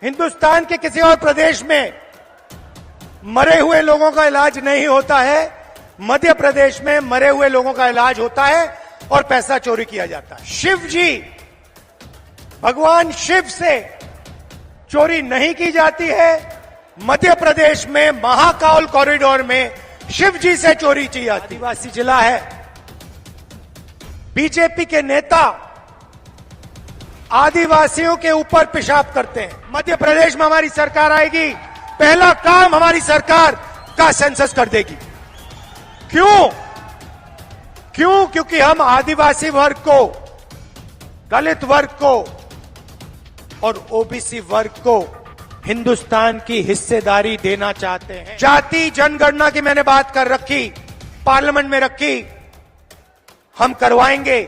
हिंदुस्तान के किसी और प्रदेश में मरे हुए लोगों का इलाज नहीं होता है, मध्य प्रदेश में मरे हुए लोगों का इलाज होता है और पैसा चोरी किया जाता है। शिव जी, भगवान शिव से चोरी नहीं की जाती है। मध्य प्रदेश में महाकाल कॉरिडोर में शिव जी से चोरी की जाती है। आदिवासी जिला है, बीजेपी के नेता आदिवासियों के ऊपर पेशाब करते हैं। मध्य प्रदेश में हमारी सरकार आएगी, पहला काम हमारी सरकार का सेंसस कर देगी। क्यों? क्योंकि हम आदिवासी वर्ग को, दलित वर्ग को और ओबीसी वर्ग को हिंदुस्तान की हिस्सेदारी देना चाहते हैं। जाति जनगणना की मैंने बात कर रखी, पार्लियामेंट में रखी, हम करवाएंगे,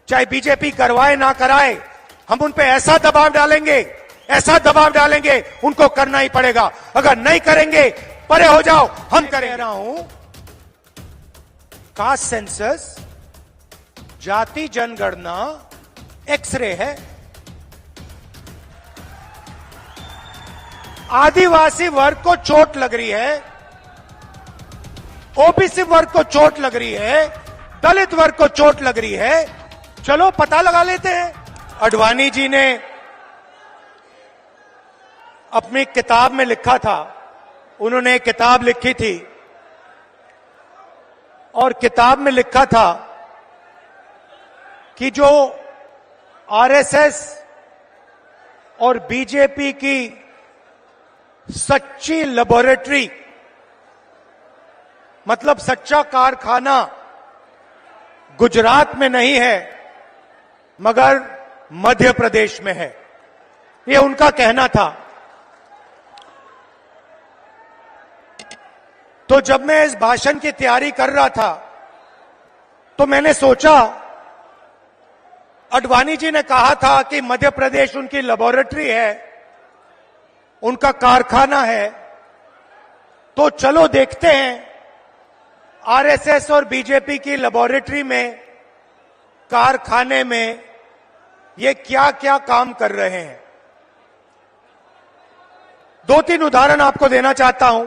चाहे बीजेपी करवाए ना कराए, हम उन पे ऐसा दबाव डालेंगे, उनको करना ही पड़ेगा। अगर नहीं करेंगे, परे हो जाओ, हम कह रहा हूं। कास्ट सेंसस, जाति जनगणना एक्सरे है। आदिवासी वर्ग को चोट लग रही है, ओबीसी वर्ग को चोट लग रही है, दलित वर्ग को चोट लग रही है। चलो पता लगा लेते हैं। अडवाणी जी ने अपनी किताब में लिखा था, उन्होंने एक किताब लिखी थी और किताब में लिखा था कि जो आरएसएस और बीजेपी की सच्ची लेबोरेटरी, मतलब सच्चा कारखाना गुजरात में नहीं है मगर मध्य प्रदेश में है, ये उनका कहना था। तो जब मैं इस भाषण की तैयारी कर रहा था तो मैंने सोचा, अडवाणी जी ने कहा था कि मध्य प्रदेश उनकी लेबोरेटरी है, उनका कारखाना है, तो चलो देखते हैं आरएसएस और बीजेपी की लेबोरेटरी में, कारखाने में ये क्या क्या काम कर रहे हैं। 2-3 उदाहरण आपको देना चाहता हूं।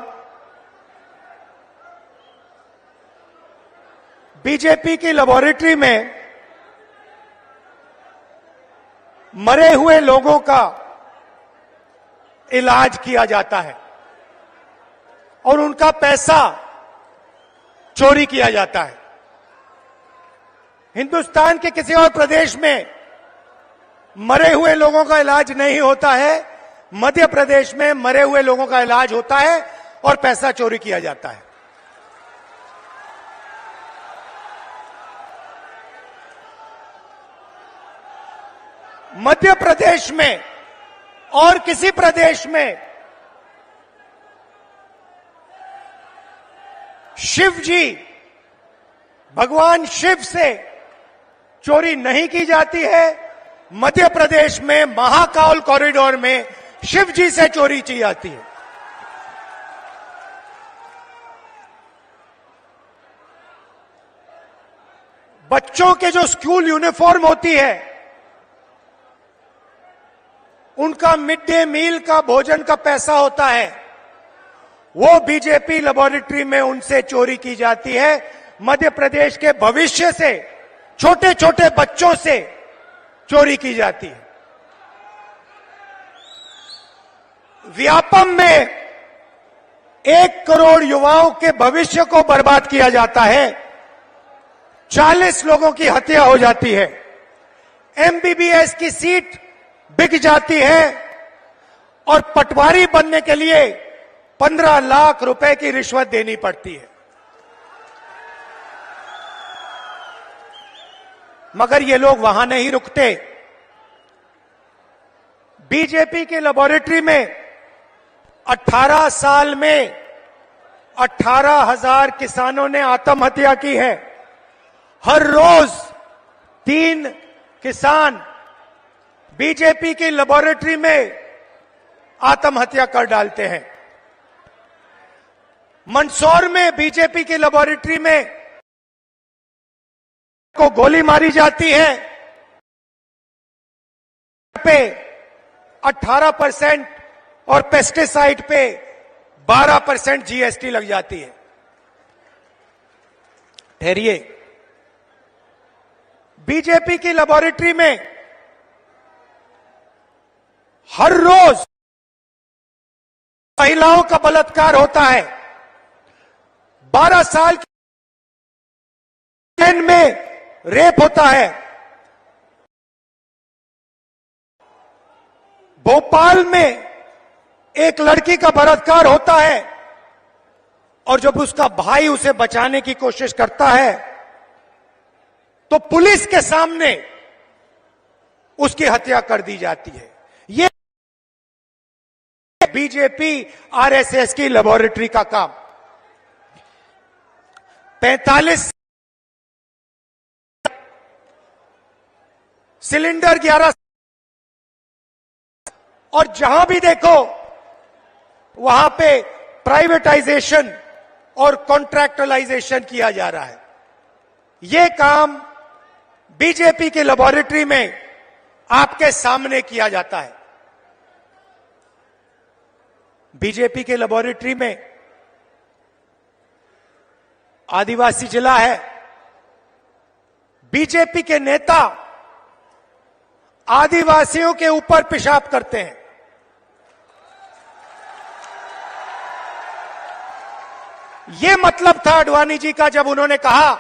बीजेपी की लेबोरेटरी में मरे हुए लोगों का इलाज किया जाता है और उनका पैसा चोरी किया जाता है। हिंदुस्तान के किसी और प्रदेश में मरे हुए लोगों का इलाज नहीं होता है, मध्य प्रदेश में मरे हुए लोगों का इलाज होता है और पैसा चोरी किया जाता है। मध्य प्रदेश में और किसी प्रदेश में शिव जी, भगवान शिव से चोरी नहीं की जाती है। मध्य प्रदेश में महाकाल कॉरिडोर में शिव जी से चोरी की जाती है। बच्चों के जो स्कूल यूनिफॉर्म होती है, उनका मिड डे मील का भोजन का पैसा होता है, वो बीजेपी लेबोरेटरी में उनसे चोरी की जाती है। मध्य प्रदेश के भविष्य से, छोटे छोटे बच्चों से चोरी की जाती है। व्यापम में 1 करोड़ युवाओं के भविष्य को बर्बाद किया जाता है, 40 लोगों की हत्या हो जाती है, एमबीबीएस की सीट बिक जाती है और पटवारी बनने के लिए 15 लाख रुपए की रिश्वत देनी पड़ती है। मगर ये लोग वहां नहीं रुकते। बीजेपी की लेबोरेटरी में 18 साल में 18,000 किसानों ने आत्महत्या की है। हर रोज 3 किसान बीजेपी की लेबोरेटरी में आत्महत्या कर डालते हैं। मंदसौर में बीजेपी की लेबोरेटरी में को गोली मारी जाती है। पे 18% और पेस्टिसाइड पे 12% जीएसटी लग जाती है। ठहरिए, बीजेपी की लेबोरेटरी में हर रोज महिलाओं का बलात्कार होता है। 12 साल की में रेप होता है। भोपाल में एक लड़की का बलात्कार होता है और जब उसका भाई उसे बचाने की कोशिश करता है तो पुलिस के सामने उसकी हत्या कर दी जाती है। ये बीजेपी आरएसएस की लेबोरेटरी का काम। 45 सिलेंडर 11 और जहां भी देखो वहां पे प्राइवेटाइजेशन और कॉन्ट्रैक्टलाइजेशन किया जा रहा है। यह काम बीजेपी की लेबोरेटरी में आपके सामने किया जाता है। बीजेपी के लेबोरेटरी में आदिवासी जिला है। बीजेपी के नेता आदिवासियों के ऊपर पेशाब करते हैं। यह मतलब था आडवाणी जी का जब उन्होंने कहा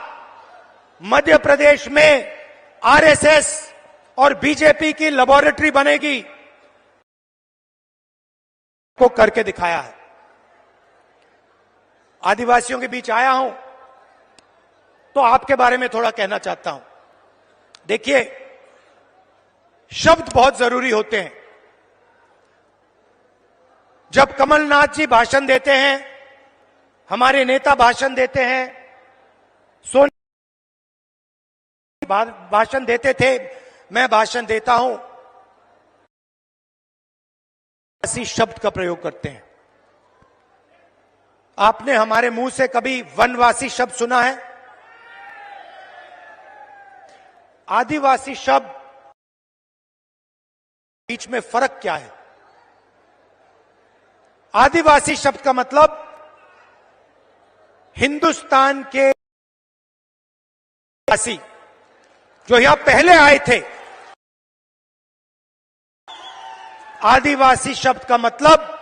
मध्य प्रदेश में आरएसएस और बीजेपी की लेबोरेटरी बनेगी, को करके दिखाया है। आदिवासियों के बीच आया हूं तो आपके बारे में थोड़ा कहना चाहता हूं। देखिए, शब्द बहुत जरूरी होते हैं। जब कमलनाथ जी भाषण देते हैं, हमारे नेता भाषण देते हैं, भाषण देते थे, मैं भाषण देता हूं, ऐसी शब्द का प्रयोग करते हैं। आपने हमारे मुंह से कभी वनवासी शब्द सुना है? आदिवासी शब्द बीच में फर्क क्या है? आदिवासी शब्द का मतलब हिंदुस्तान के वासी जो यहां पहले आए थे। आदिवासी शब्द का मतलब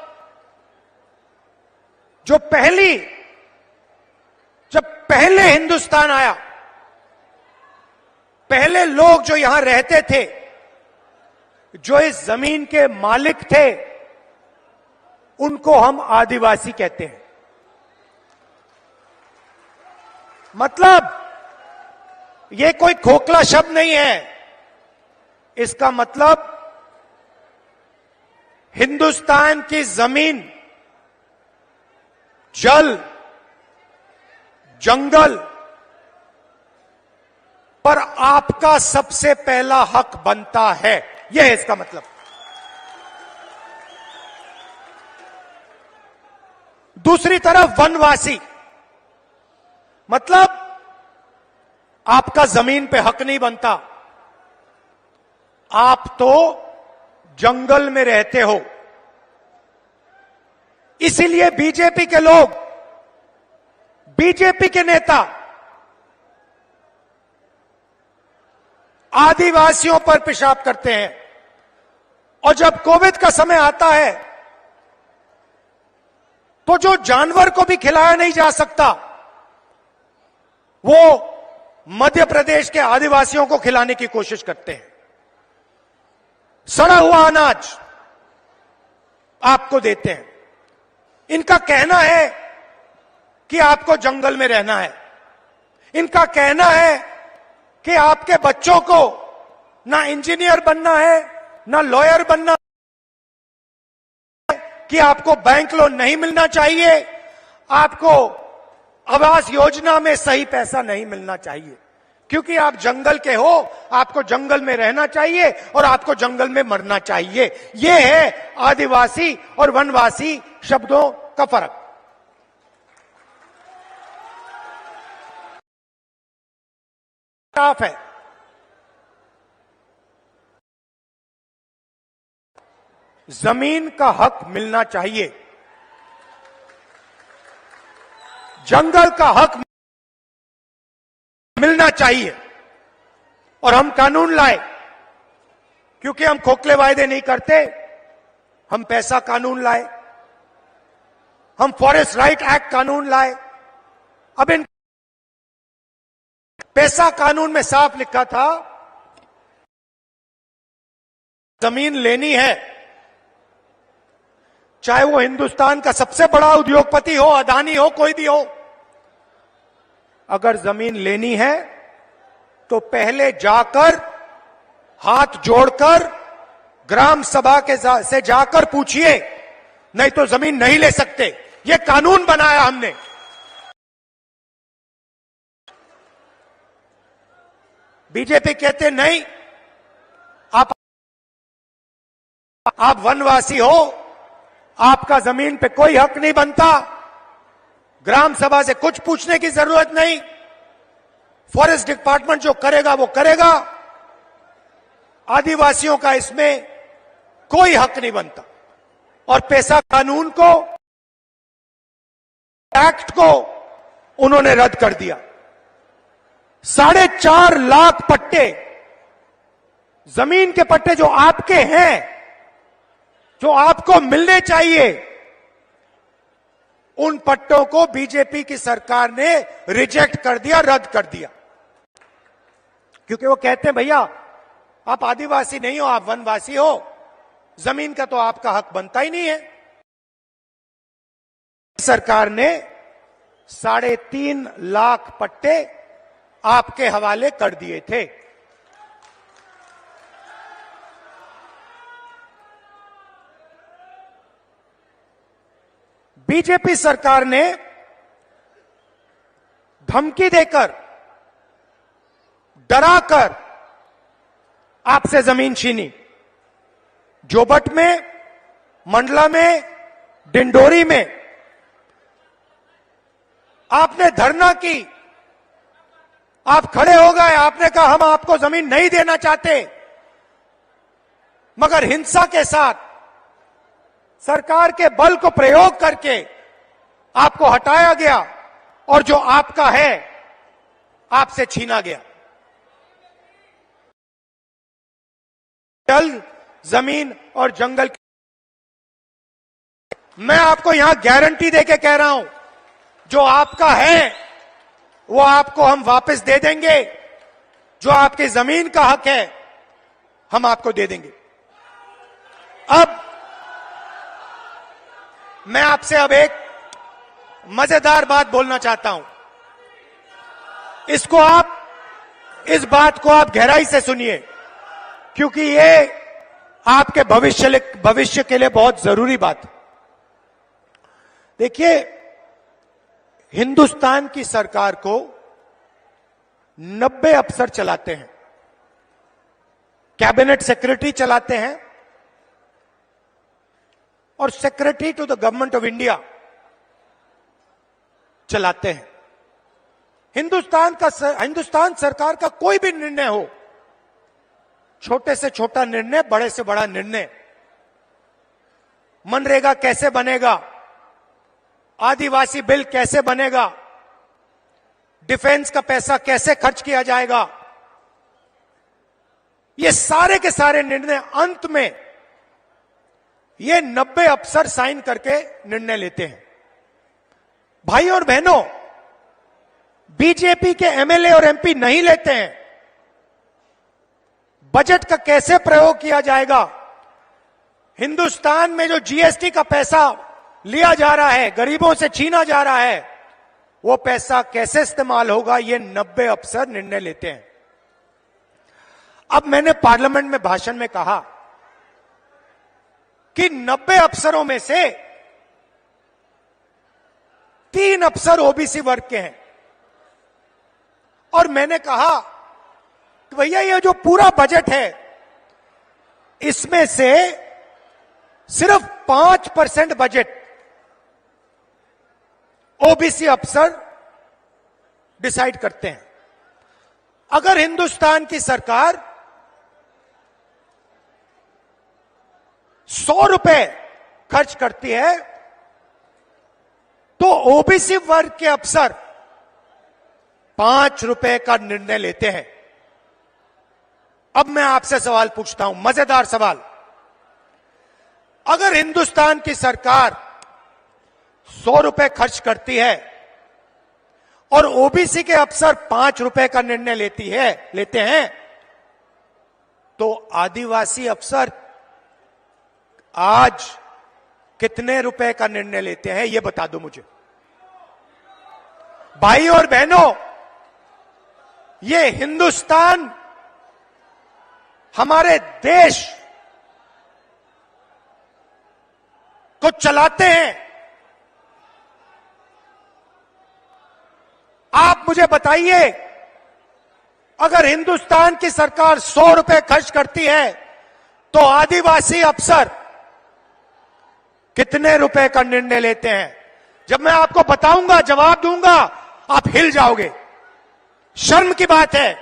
जो जब पहले हिंदुस्तान आया, पहले लोग जो यहां रहते थे, जो इस जमीन के मालिक थे, उनको हम आदिवासी कहते हैं। मतलब यह कोई खोखला शब्द नहीं है। इसका मतलब हिंदुस्तान की जमीन, जल, जंगल पर आपका सबसे पहला हक बनता है। यह है इसका मतलब। दूसरी तरफ वनवासी मतलब आपका जमीन पे हक नहीं बनता, आप तो जंगल में रहते हो। इसीलिए बीजेपी के लोग, बीजेपी के नेता आदिवासियों पर पेशाब करते हैं। और जब कोविड का समय आता है तो जो जानवर को भी खिलाया नहीं जा सकता, वो मध्य प्रदेश के आदिवासियों को खिलाने की कोशिश करते हैं। सड़ा हुआ अनाज आपको देते हैं। इनका कहना है कि आपको जंगल में रहना है। इनका कहना है कि आपके बच्चों को ना इंजीनियर बनना है, ना लॉयर बनना है, कि आपको बैंक लोन नहीं मिलना चाहिए, आपको आवास योजना में सही पैसा नहीं मिलना चाहिए, क्योंकि आप जंगल के हो, आपको जंगल में रहना चाहिए और आपको जंगल में मरना चाहिए। यह है आदिवासी और वनवासी शब्दों का फर्क। साफ है। जमीन का हक मिलना चाहिए, जंगल का हक मिलना चाहिए। और हम कानून लाए, क्योंकि हम खोखले वायदे नहीं करते। हम पैसा कानून लाए, हम फॉरेस्ट राइट एक्ट कानून लाए। अब इन पैसा कानून में साफ लिखा था, जमीन लेनी है, चाहे वो हिंदुस्तान का सबसे बड़ा उद्योगपति हो, अदानी हो, कोई भी हो, अगर जमीन लेनी है तो पहले जाकर हाथ जोड़कर ग्राम सभा से जाकर पूछिए, नहीं तो जमीन नहीं ले सकते। ये कानून बनाया हमने। बीजेपी कहते नहीं, आप वनवासी हो, आपका जमीन पे कोई हक नहीं बनता, ग्राम सभा से कुछ पूछने की जरूरत नहीं, फॉरेस्ट डिपार्टमेंट जो करेगा वो करेगा, आदिवासियों का इसमें कोई हक नहीं बनता। और पैसा कानून को, एक्ट को उन्होंने रद्द कर दिया। 4.5 लाख पट्टे, जमीन के पट्टे जो आपके हैं, जो आपको मिलने चाहिए, उन पट्टों को बीजेपी की सरकार ने रिजेक्ट कर दिया, रद्द कर दिया। क्योंकि वो कहते हैं भैया आप आदिवासी नहीं हो, आप वनवासी हो, जमीन का तो आपका हक बनता ही नहीं है। सरकार ने 3.5 लाख पट्टे आपके हवाले कर दिए थे। बीजेपी सरकार ने धमकी देकर, डराकर आपसे जमीन छीनी। जोबट में, मंडला में, डिंडोरी में आपने धरना की, आप खड़े हो गए, आपने कहा हम आपको जमीन नहीं देना चाहते, मगर हिंसा के साथ सरकार के बल को प्रयोग करके आपको हटाया गया और जो आपका है आपसे छीना गया। जल, जमीन और जंगल, मैं आपको यहां गारंटी देके कह रहा हूं, जो आपका है वो आपको हम वापस दे देंगे। जो आपकी जमीन का हक है हम आपको दे देंगे। अब मैं आपसे अब एक मजेदार बात बोलना चाहता हूं। इसको आप, इस बात को आप गहराई से सुनिए, क्योंकि ये आपके भविष्य के लिए बहुत जरूरी बात है। देखिए, हिंदुस्तान की सरकार को 90 अफसर चलाते हैं, कैबिनेट सेक्रेटरी चलाते हैं और secretary to the government of India चलाते हैं। हिंदुस्तान सरकार का कोई भी निर्णय हो, छोटे से छोटा निर्णय, बड़े से बड़ा निर्णय, मनरेगा कैसे बनेगा, आदिवासी बिल कैसे बनेगा, डिफेंस का पैसा कैसे खर्च किया जाएगा, ये सारे के सारे निर्णय अंत में ये 90 अफसर साइन करके निर्णय लेते हैं। भाई और बहनों, बीजेपी के एमएलए और एमपी नहीं लेते हैं। बजट का कैसे प्रयोग किया जाएगा, हिंदुस्तान में जो जीएसटी का पैसा लिया जा रहा है, गरीबों से छीना जा रहा है, वो पैसा कैसे इस्तेमाल होगा, ये 90 अफसर निर्णय लेते हैं। अब मैंने पार्लियामेंट में भाषण में कहा कि 90 अफसरों में से 3 अफसर ओबीसी वर्ग के हैं। और मैंने कहा कि भैया ये जो पूरा बजट है, इसमें से सिर्फ 5% बजट ओबीसी अफसर डिसाइड करते हैं। अगर हिंदुस्तान की सरकार ₹100 खर्च करती है तो ओबीसी वर्ग के अफसर ₹5 का निर्णय लेते हैं। अब मैं आपसे सवाल पूछता हूं, मजेदार सवाल। अगर हिंदुस्तान की सरकार ₹100 खर्च करती है और ओबीसी के अफसर ₹5 का निर्णय लेते हैं, तो आदिवासी अफसर आज कितने रुपए का निर्णय लेते हैं, यह बता दो मुझे। भाई और बहनों, ये हिंदुस्तान, हमारे देश को चलाते हैं। आप मुझे बताइए, अगर हिंदुस्तान की सरकार ₹100 खर्च करती है तो आदिवासी अफसर कितने रुपए का निर्णय लेते हैं? जब मैं आपको बताऊंगा, जवाब दूंगा, आप हिल जाओगे। शर्म की बात है।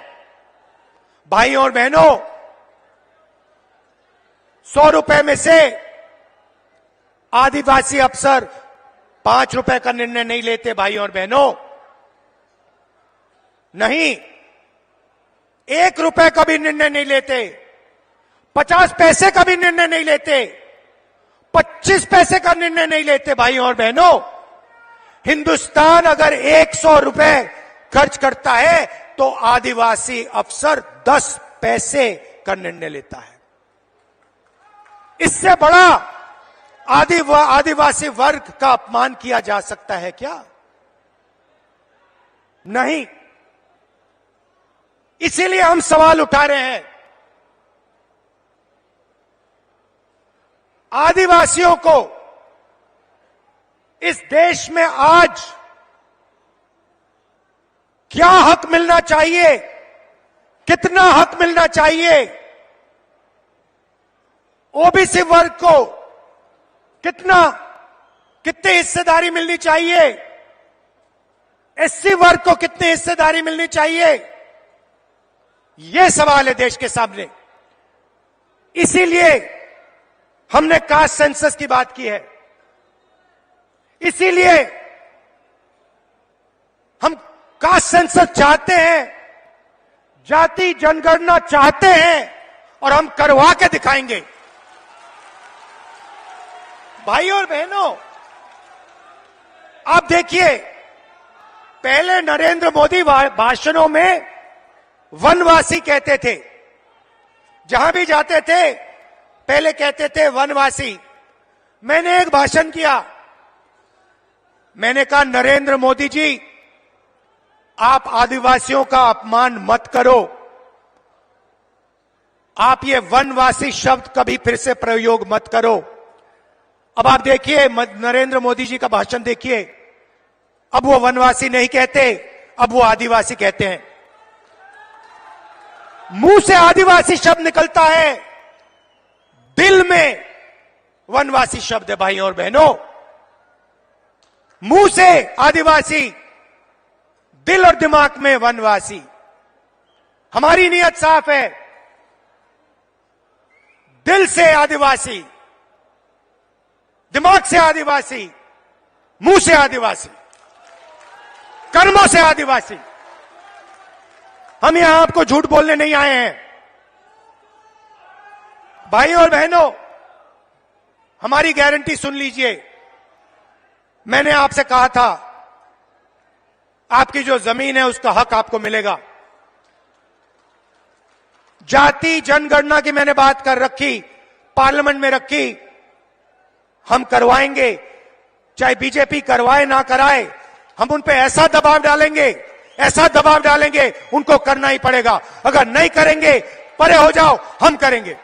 भाई और बहनों, ₹100 में से आदिवासी अफसर ₹5 का निर्णय नहीं लेते। भाई और बहनों, नहीं, ₹1 का भी निर्णय नहीं लेते, 50 पैसे का भी निर्णय नहीं लेते, 25 पैसे का निर्णय नहीं लेते। भाई और बहनों, हिंदुस्तान अगर ₹100 खर्च करता है तो आदिवासी अफसर 10 पैसे का निर्णय लेता है। इससे बड़ा आदिवासी वर्ग का अपमान किया जा सकता है क्या? नहीं। इसीलिए हम सवाल उठा रहे हैं। आदिवासियों को इस देश में आज क्या हक मिलना चाहिए, कितना हक मिलना चाहिए, ओबीसी वर्ग को कितनी हिस्सेदारी मिलनी चाहिए, एससी वर्ग को कितनी हिस्सेदारी मिलनी चाहिए, यह सवाल है देश के सामने। इसीलिए हमने कास्ट सेंसस की बात की है। इसीलिए हम कास्ट सेंसस चाहते हैं, जाति जनगणना चाहते हैं, और हम करवा के दिखाएंगे। भाई और बहनों, आप देखिए, पहले नरेंद्र मोदी भाषणों में वनवासी कहते थे। जहां भी जाते थे पहले कहते थे वनवासी। मैंने एक भाषण किया, मैंने कहा, नरेंद्र मोदी जी, आप आदिवासियों का अपमान मत करो। आप ये वनवासी शब्द कभी फिर से प्रयोग मत करो। अब आप देखिए, नरेंद्र मोदी जी का भाषण देखिए, अब वो वनवासी नहीं कहते, अब वो आदिवासी कहते हैं। मुंह से आदिवासी शब्द निकलता है, दिल में वनवासी शब्द है। भाई और बहनों, मुंह से आदिवासी, दिल और दिमाग में वनवासी। हमारी नीयत साफ है, दिल से आदिवासी, दिमाग से आदिवासी, मुंह से आदिवासी, कर्मों से आदिवासी। हम यहां आपको झूठ बोलने नहीं आए हैं। भाई और बहनों, हमारी गारंटी सुन लीजिए। मैंने आपसे कहा था, आपकी जो जमीन है उसका हक आपको मिलेगा। जाति जनगणना की मैंने बात कर रखी, पार्लियामेंट में रखी। हम करवाएंगे, चाहे बीजेपी करवाए ना कराए, हम उन पे ऐसा दबाव डालेंगे, उनको करना ही पड़ेगा। अगर नहीं करेंगे, परे हो जाओ, हम करेंगे।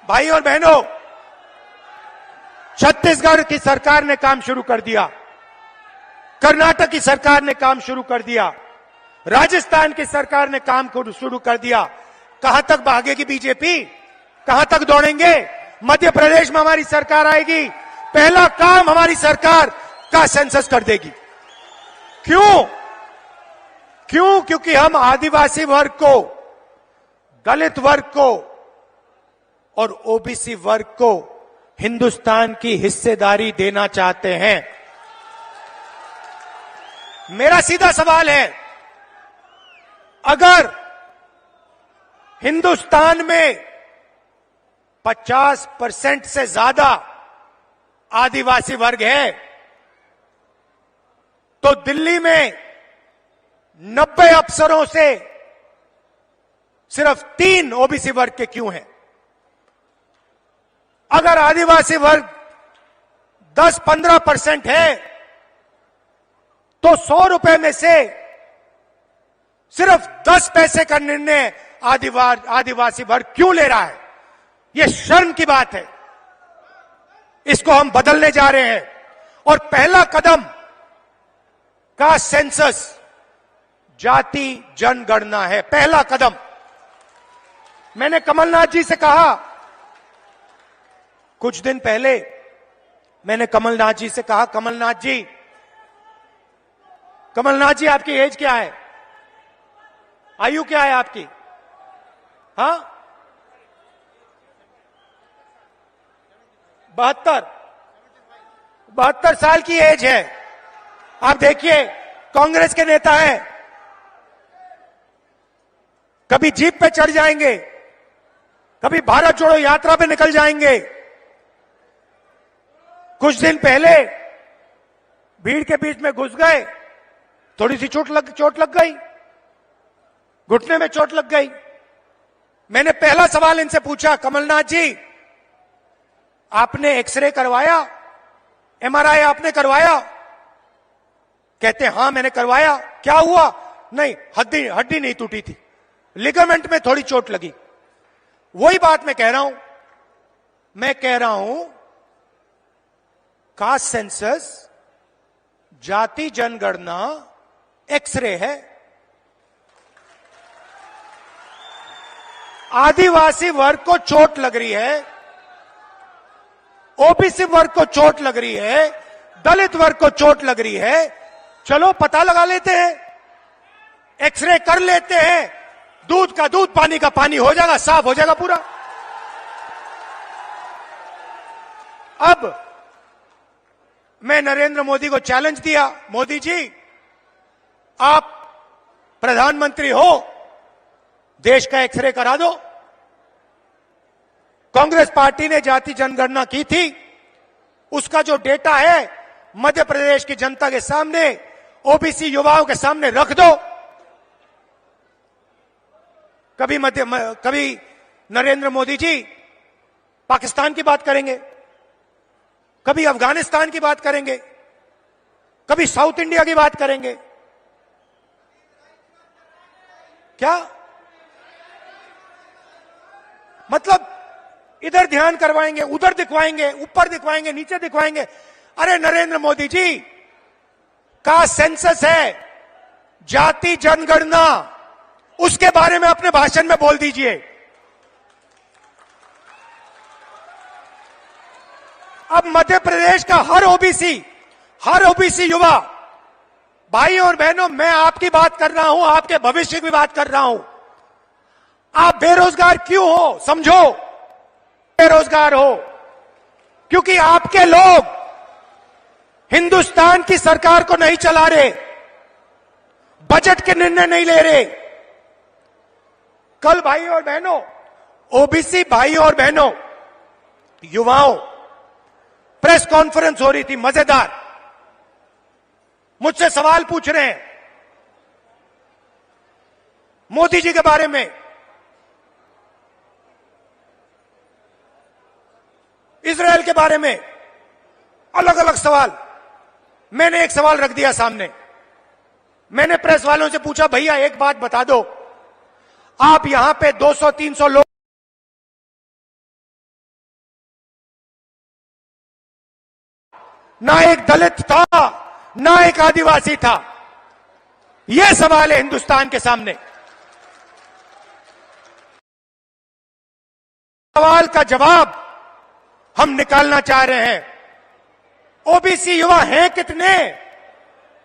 भाई और बहनों, छत्तीसगढ़ की सरकार ने काम शुरू कर दिया, कर्नाटक की सरकार ने काम शुरू कर दिया, राजस्थान की सरकार ने काम शुरू कर दिया। कहां तक भागेगी बीजेपी? कहां तक दौड़ेंगे? मध्य प्रदेश में हमारी सरकार आएगी, पहला काम हमारी सरकार का सेंसस कर देगी। क्यों? क्योंकि हम आदिवासी वर्ग को दलित वर्ग को और ओबीसी वर्ग को हिंदुस्तान की हिस्सेदारी देना चाहते हैं। मेरा सीधा सवाल है, अगर हिंदुस्तान में 50% से ज्यादा आदिवासी वर्ग है, तो दिल्ली में 90 अफसरों से सिर्फ 3 ओबीसी वर्ग के क्यों हैं? अगर आदिवासी वर्ग 10-15% है, तो 100 रुपए में से सिर्फ 10 पैसे का निर्णय आदिवासी वर्ग क्यों ले रहा है? यह शर्म की बात है। इसको हम बदलने जा रहे हैं और पहला कदम का सेंसस जाति जनगणना है। पहला कदम। मैंने कमलनाथ जी से कहा, कुछ दिन पहले मैंने कमलनाथ जी से कहा, कमलनाथ जी आपकी एज क्या है? आयु क्या है आपकी? हाँ, 72 साल की एज है। आप देखिए, कांग्रेस के नेता हैं, कभी जीप पे चढ़ जाएंगे, कभी भारत जोड़ो यात्रा पे निकल जाएंगे। कुछ दिन पहले भीड़ के बीच में घुस गए, थोड़ी सी चोट लग गई, घुटने में चोट लग गई। मैंने पहला सवाल इनसे पूछा, कमलनाथ जी आपने एक्सरे करवाया, एमआरआई आपने करवाया? कहते हां मैंने करवाया। क्या हुआ? नहीं, हड्डी नहीं टूटी थी, लिगामेंट में थोड़ी चोट लगी। वही बात मैं कह रहा हूं, कास्ट सेंसस, जाति जनगणना एक्सरे है। आदिवासी वर्ग को चोट लग रही है, ओबीसी वर्ग को चोट लग रही है, दलित वर्ग को चोट लग रही है। चलो पता लगा लेते हैं, एक्सरे कर लेते हैं, दूध का दूध पानी का पानी हो जाएगा, साफ हो जाएगा पूरा। अब मैं नरेंद्र मोदी को चैलेंज दिया, मोदी जी आप प्रधानमंत्री हो, देश का एक्सरे करा दो। कांग्रेस पार्टी ने जाति जनगणना की थी, उसका जो डेटा है मध्य प्रदेश की जनता के सामने, ओबीसी युवाओं के सामने रख दो। कभी नरेंद्र मोदी जी पाकिस्तान की बात करेंगे, कभी अफगानिस्तान की बात करेंगे, कभी साउथ इंडिया की बात करेंगे। क्या मतलब? इधर ध्यान करवाएंगे, उधर दिखवाएंगे, ऊपर दिखवाएंगे, नीचे दिखवाएंगे। अरे नरेंद्र मोदी जी का सेंसस है, जाति जनगणना, उसके बारे में अपने भाषण में बोल दीजिए। अब मध्य प्रदेश का हर ओबीसी युवा, भाई और बहनों, मैं आपकी बात कर रहा हूं, आपके भविष्य की बात कर रहा हूं। आप बेरोजगार क्यों हो? समझो, बेरोजगार हो क्योंकि आपके लोग हिंदुस्तान की सरकार को नहीं चला रहे, बजट के निर्णय नहीं ले रहे। कल भाई और बहनों, ओबीसी भाई और बहनों, युवाओं, प्रेस कॉन्फ्रेंस हो रही थी, मजेदार। मुझसे सवाल पूछ रहे हैं मोदी जी के बारे में, इजराइल के बारे में, अलग अलग सवाल। मैंने एक सवाल रख दिया सामने। मैंने प्रेस वालों से पूछा, भैया एक बात बता दो, आप यहां पे 200-300 लोग, ना एक दलित था, ना एक आदिवासी था। यह सवाल है हिंदुस्तान के सामने। सवाल का जवाब हम निकालना चाह रहे हैं। ओबीसी युवा हैं कितने,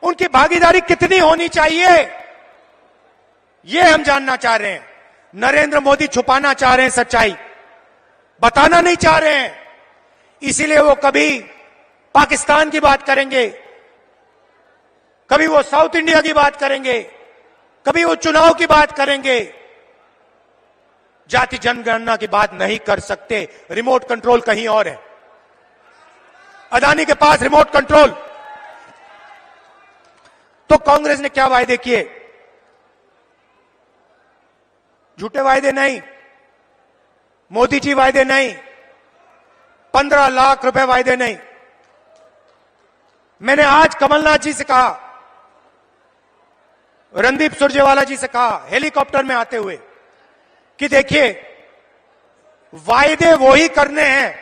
उनकी भागीदारी कितनी होनी चाहिए, यह हम जानना चाह रहे हैं। नरेंद्र मोदी छुपाना चाह रहे हैं सच्चाई, बताना नहीं चाह रहे हैं। इसीलिए वो कभी पाकिस्तान की बात करेंगे, कभी वो साउथ इंडिया की बात करेंगे, कभी वो चुनाव की बात करेंगे, जाति जनगणना की बात नहीं कर सकते। रिमोट कंट्रोल कहीं और है, अदानी के पास रिमोट कंट्रोल। तो कांग्रेस ने क्या वायदे किए? झूठे वायदे नहीं, मोदी जी वायदे नहीं, 15 लाख रुपए वायदे नहीं। मैंने आज कमलनाथ जी से कहा, रणदीप सुरजेवाला जी से कहा हेलीकॉप्टर में आते हुए कि देखिए वायदे वो ही करने हैं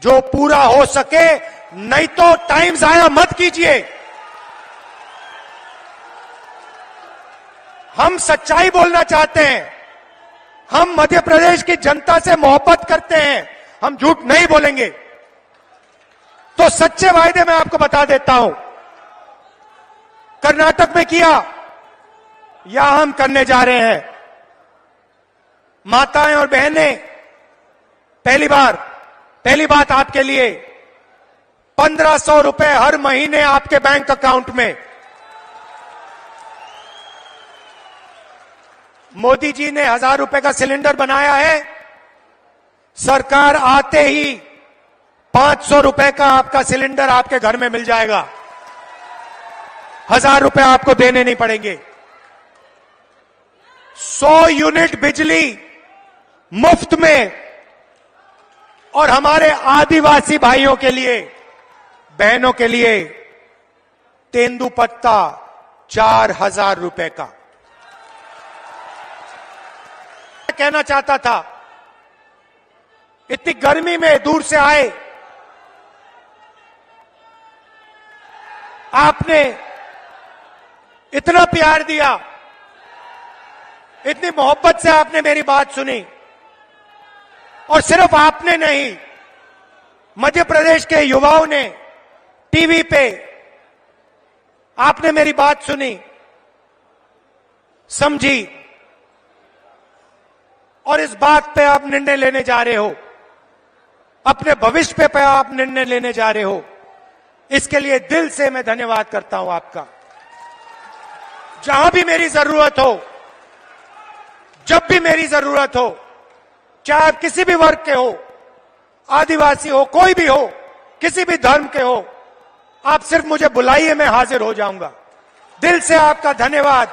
जो पूरा हो सके, नहीं तो टाइम जाया मत कीजिए। हम सच्चाई बोलना चाहते हैं, हम मध्य प्रदेश की जनता से मोहब्बत करते हैं, हम झूठ नहीं बोलेंगे। तो सच्चे वायदे मैं आपको बता देता हूं, कर्नाटक में किया या हम करने जा रहे हैं। माताएं और बहनें, पहली बात आपके लिए, 1500 रुपए हर महीने आपके बैंक अकाउंट में। मोदी जी ने 1000 रुपए का सिलेंडर बनाया है, सरकार आते ही 500 रुपए का आपका सिलेंडर आपके घर में मिल जाएगा, 1000 रुपए आपको देने नहीं पड़ेंगे। 100 यूनिट बिजली मुफ्त में, और हमारे आदिवासी भाइयों के लिए, बहनों के लिए तेंदुपत्ता 4000 रुपए का। कहना चाहता था, इतनी गर्मी में दूर से आए, आपने इतना प्यार दिया, इतनी मोहब्बत से आपने मेरी बात सुनी। और सिर्फ आपने नहीं, मध्य प्रदेश के युवाओं ने टीवी पे आपने मेरी बात सुनी, समझी, और इस बात पे आप निर्णय लेने जा रहे हो, अपने भविष्य पे आप निर्णय लेने जा रहे हो। इसके लिए दिल से मैं धन्यवाद करता हूं आपका। जहां भी मेरी जरूरत हो, जब भी मेरी जरूरत हो, चाहे आप किसी भी वर्ग के हो, आदिवासी हो, कोई भी हो, किसी भी धर्म के हो, आप सिर्फ मुझे बुलाइए, मैं हाजिर हो जाऊंगा। दिल से आपका धन्यवाद।